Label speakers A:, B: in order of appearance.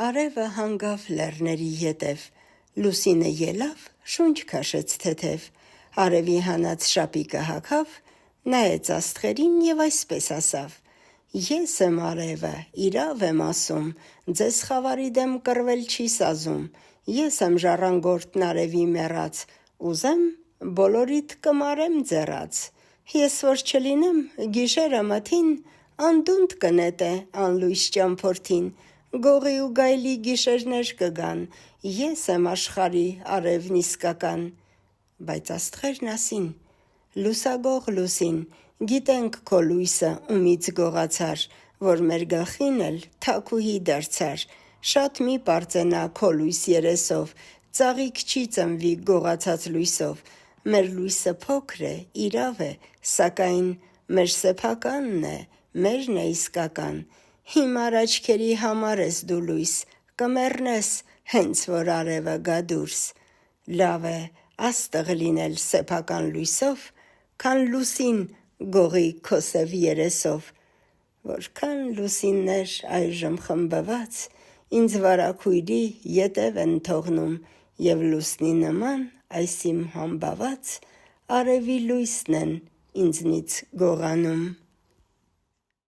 A: Արևը հանգավ լեռների ետև, լուսինը ելավ, շունչ քաշեց թեթև, արևի հանած շապիկը հագավ, նայեց աստղերին և այսպես ասավ. «Ես եմ արևը, իրավ եմ ասում, ձեզ խավարի դեմ կռվել չի սազում, ես եմ ժառանգորդն արևի մեռած, ուզեմ բոլորիդ կմարեմ ձեռած, ես որ չլինեմ գիշերը մթին, անդունդ կնետե անլույս ճամփորդին, գողի ու գայլի գիշերներ կգան, ես եմ աշխարհի արևն իսկական»։ Բայց աստղերն ասին. «Լուսագող լուսին, գիտենք քո լույսը ումից գողացար, որ մեր գլխին էլ թաքուհի դարձար, շատ մի պարծենա քո լույս երեսով, ծաղիկ չի ծնվի գողացած լույսով, մեր լույսը փոքր է, իրավ է, սակայն մեր սեփականն է, մերն է իսկական, հիմար աչքերի համար ես դու լույս, կմեռնես, հենց որ արևը գա դուրս, լավ է աստղ լինել սեփական լույսով, քան լուսին գողի քո սև երեսով, որքան լուսիններ այժմ խմբված ինձ վարագույրի ետև են թողնում և լուսնի նման այս իմ համբաված արևի լույսն են ինձնից գողանում»։